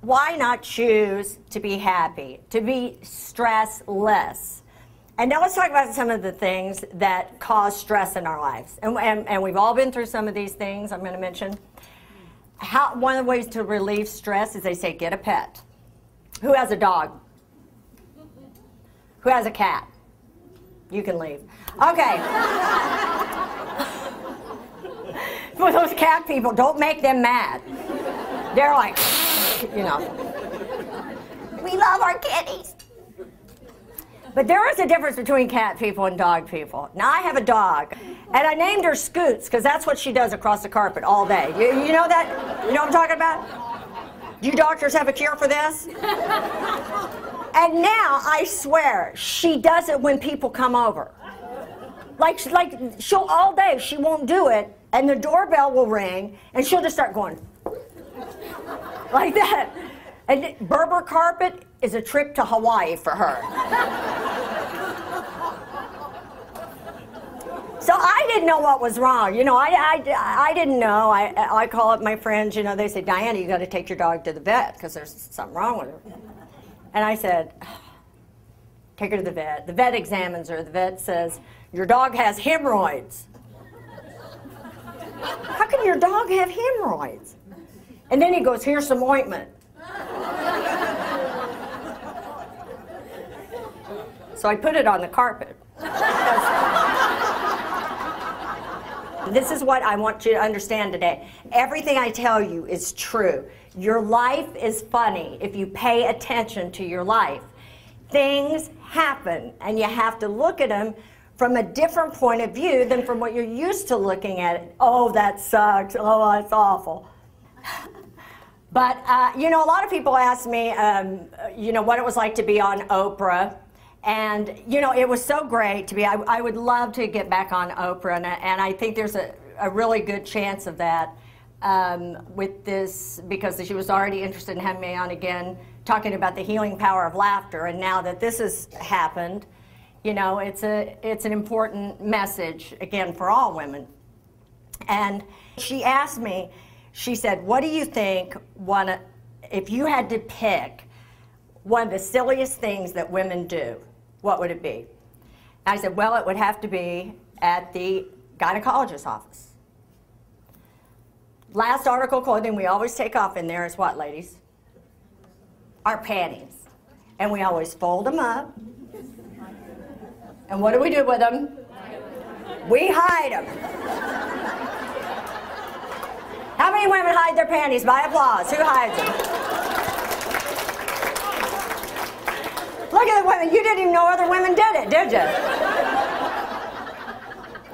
Why not choose to be happy, to be stressless? And now let's talk about some of the things that cause stress in our lives. And we've all been through some of these things I'm going to mention. One of the ways to relieve stress is they say get a pet. Who has a dog? Who has a cat? You can leave. Okay. For those cat people, don't make them mad. They're like, you know, we love our kitties. But there is a difference between cat people and dog people. Now, I have a dog, and I named her Scoots because that's what she does across the carpet all day. You know that? You know what I'm talking about? Do you doctors have a cure for this? And now, I swear, she does it when people come over. Like she'll all day, she won't do it, and the doorbell will ring, and she'll just start going like that. And Berber carpet is a trip to Hawaii for her. So I didn't know what was wrong. You know, I didn't know. I call up my friends, you know, they say, Diana, you got to take your dog to the vet because there's something wrong with her. And I said, take her to the vet. The vet examines her. The vet says, your dog has hemorrhoids. How can your dog have hemorrhoids? And then he goes, here's some ointment. So I put it on the carpet. This is what I want you to understand today. Everything I tell you is true. Your life is funny if you pay attention to your life. Things happen, and you have to look at them from a different point of view than from what you're used to looking at it. Oh, that sucks. Oh, that's awful. But, you know, a lot of people ask me, you know, what it was like to be on Oprah. And, you know, it was so great to be, I would love to get back on Oprah, and I think there's a really good chance of that with this, because she was already interested in having me on again, talking about the healing power of laughter, and now that this has happened, you know, it's an important message, again, for all women. And she asked me, she said, what do you think, if you had to pick one of the silliest things that women do, what would it be? I said, well, it would have to be at the gynecologist's office. Last article clothing we always take off in there is what, ladies? Our panties. And we always fold them up. And what do we do with them? We hide them. How many women hide their panties? By applause. Who hides them? Look at the women. You didn't even know other women did it, did you?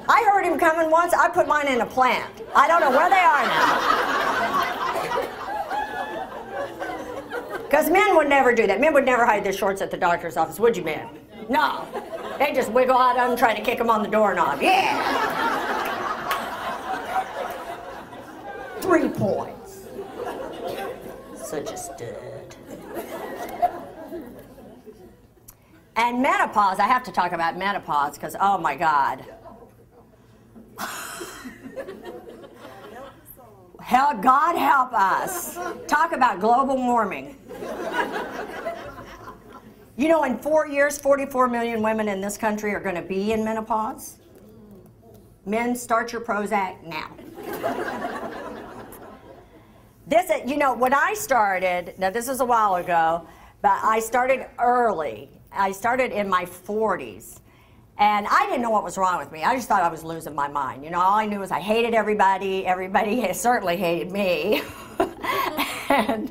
I heard him coming once. I put mine in a plant. I don't know where they are now. Because men would never do that. Men would never hide their shorts at the doctor's office, would you, men? No. They just wiggle out of them, try to kick them on the doorknob. Yeah. 3 points. Such a stud. And menopause, I have to talk about menopause because, oh my God. God help us. Talk about global warming. You know, in 4 years, 44 million women in this country are going to be in menopause. Men, start your Prozac now. This, you know, when I started, now this is a while ago, but I started early. I started in my 40s. And I didn't know what was wrong with me. I just thought I was losing my mind. You know, all I knew was I hated everybody. Everybody certainly hated me. and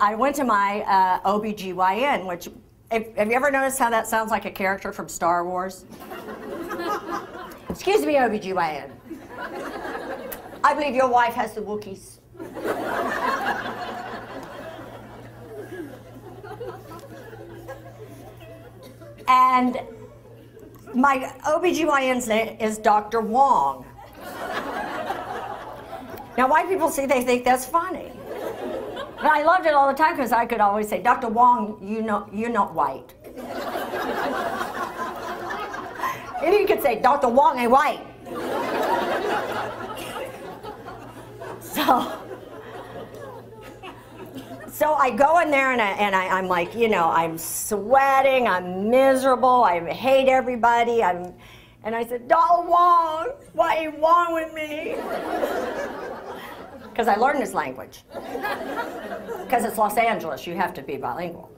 I went to my OBGYN, which, have you ever noticed how that sounds like a character from Star Wars? Excuse me, OBGYN. I believe your wife has the Wookiees. And my OBGYN's name is Dr. Wong. Now, white people see, they think that's funny. But I loved it all the time because I could always say, Dr. Wong, you're not white. And he could say, Dr. Wong ain't white. So I go in there and I'm like, you know, I'm sweating, I'm miserable, I hate everybody, and I said, Dr. Wong, what are you wrong with me? Because I learned this language. Because it's Los Angeles, you have to be bilingual.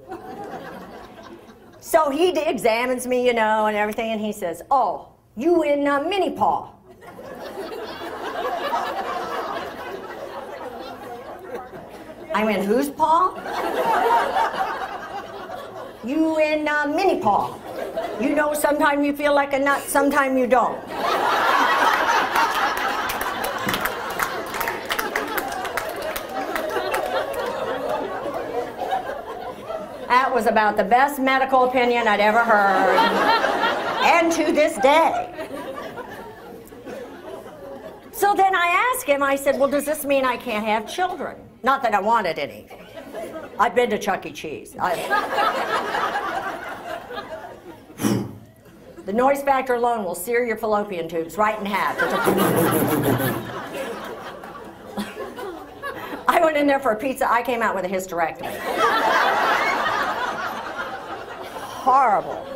So he examines me, you know, and everything, and he says, oh, you in mini paw. I'm in whose paw? You in mini paw. You know, sometimes you feel like a nut, sometimes you don't. That was about the best medical opinion I'd ever heard. And to this day. So then I asked him, I said, well, does this mean I can't have children? Not that I wanted any. I've been to Chuck E. Cheese. The noise factor alone will sear your fallopian tubes right in half. I went in there for a pizza, I came out with a hysterectomy. Horrible.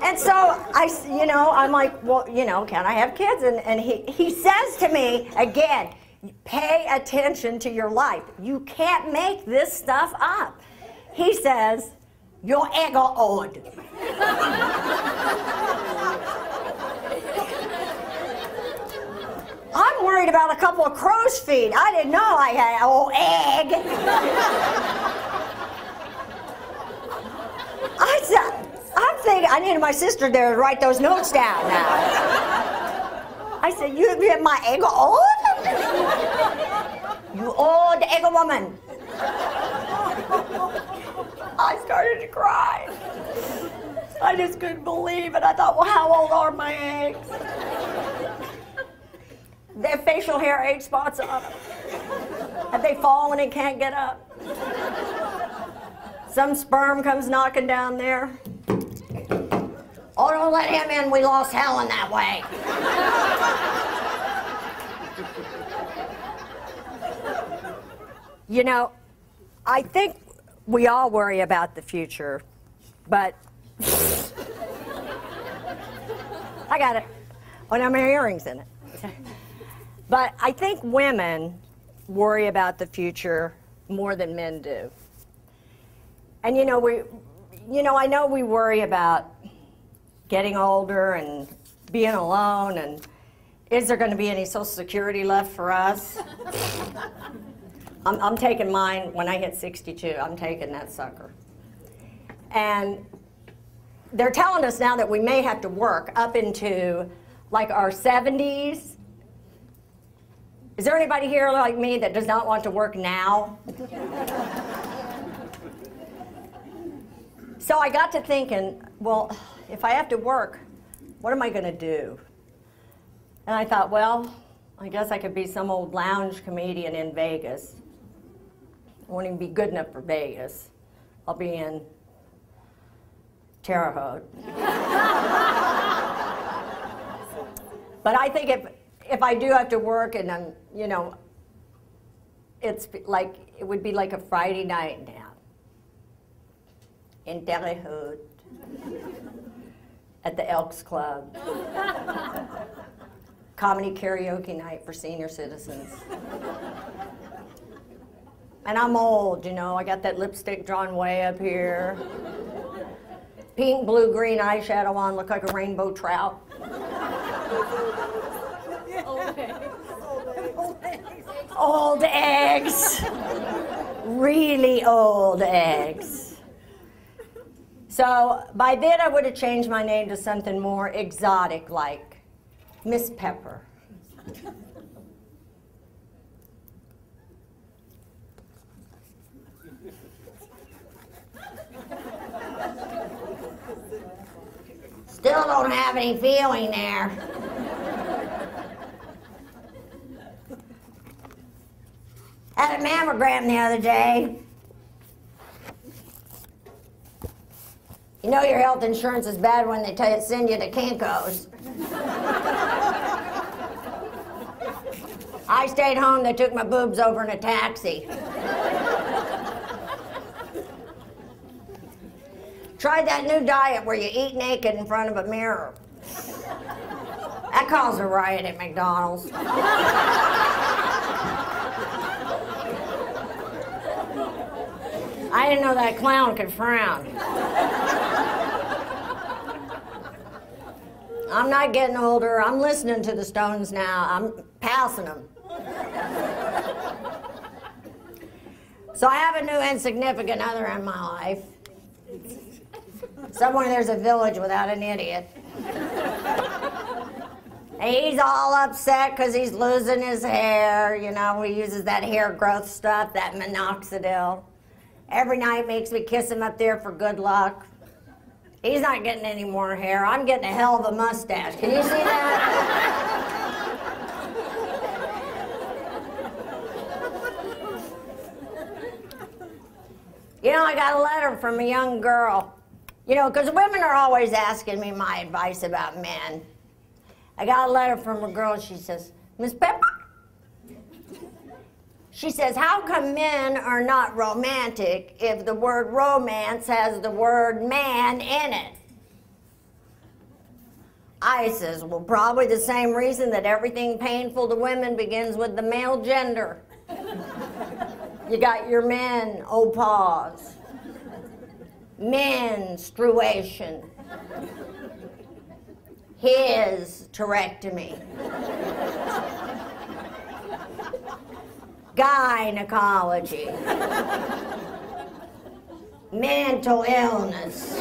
And so I'm like, well, you know, can I have kids? And he says to me, again, pay attention to your life. You can't make this stuff up. He says, your ego odd. I'm worried about a couple of crow's feet. I didn't know I had an old egg. I'm thinking, I needed my sister there to write those notes down now. I said, you get my egg old? You old egg woman. I started to cry. I just couldn't believe it. I thought, well, how old are my eggs? They have facial hair age spots on them. Have they fallen and can't get up? Some sperm comes knocking down there. Oh, don't let him in. We lost Helen that way. You know, I think we all worry about the future, but I got it. Oh, now my earrings in it. But I think women worry about the future more than men do. And I know we worry about getting older and being alone, and is there going to be any Social Security left for us? I'm taking mine when I hit 62. I'm taking that sucker. And they're telling us now that we may have to work up into like our 70s. Is there anybody here like me that does not want to work now? So I got to thinking, well, if I have to work, what am I going to do? And I thought, well, I guess I could be some old lounge comedian in Vegas. I won't even be good enough for Vegas. I'll be in Terre Haute. But I think if I do have to work and I'm, it would be like a Friday night now. In Terre Haute, at the Elks Club. Comedy karaoke night for senior citizens. And I'm old, I got that lipstick drawn way up here. Pink, blue, green eyeshadow on, look like a rainbow trout. Old eggs. Really old eggs. So by then I would have changed my name to something more exotic like Miss Pepper. Still don't have any feeling there. had a mammogram the other day. You know your health insurance is bad when they send you to Kinko's. I stayed home, they took my boobs over in a taxi. Tried that new diet where you eat naked in front of a mirror. That caused a riot at McDonald's. I didn't know that clown could frown. I'm not getting older. I'm listening to the Stones now. I'm passing them. So I have a new insignificant other in my life. Somewhere there's a village without an idiot. And he's all upset because he's losing his hair. You know, he uses that hair growth stuff, that minoxidil. Every night makes me kiss him up there for good luck. He's not getting any more hair. I'm getting a hell of a mustache. Can you see that? You know, I got a letter from a young girl. You know, because women are always asking me my advice about men. I got a letter from a girl. She says, Miss Pepper, she says, how come men are not romantic if the word romance has the word man in it? I says, well, probably the same reason that everything painful to women begins with the male gender. You got your menopause, menstruation, hysterectomy, gynecology, mental illness,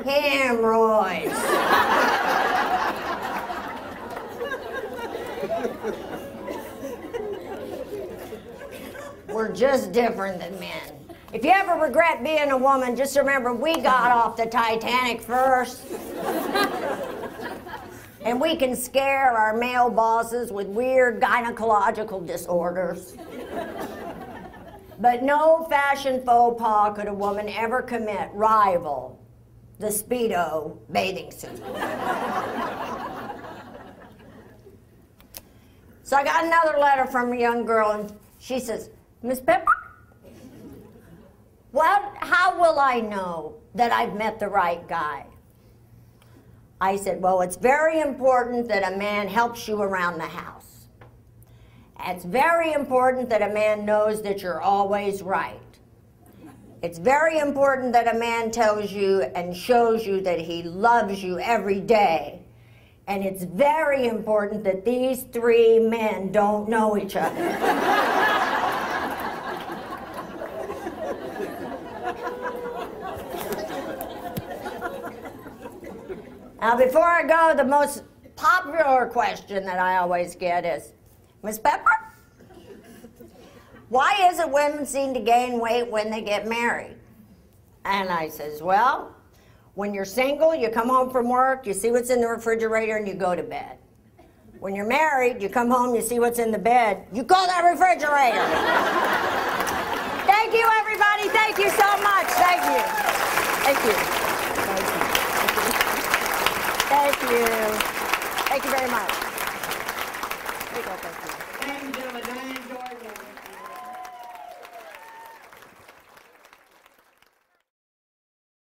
hemorrhoids. We're just different than men. If you ever regret being a woman, just remember we got off the Titanic first. And we can scare our male bosses with weird gynecological disorders. But no fashion faux pas could a woman ever commit rival the Speedo bathing suit. So I got another letter from a young girl, and she says, Miss Pepper, how will I know that I've met the right guy? I said, well, it's very important that a man helps you around the house. It's very important that a man knows that you're always right. It's very important that a man tells you and shows you that he loves you every day. And it's very important that these three men don't know each other. Now, before I go, the most popular question that I always get is, Miss Pepper, why is it women seem to gain weight when they get married? And I says, well, when you're single, you come home from work, you see what's in the refrigerator, and you go to bed. When you're married, you come home, you see what's in the bed, you go to that refrigerator. Thank you, everybody. Thank you so much. Thank you. Thank you. Thank you. Thank you very much. There you go, thank you. Ladies and gentlemen,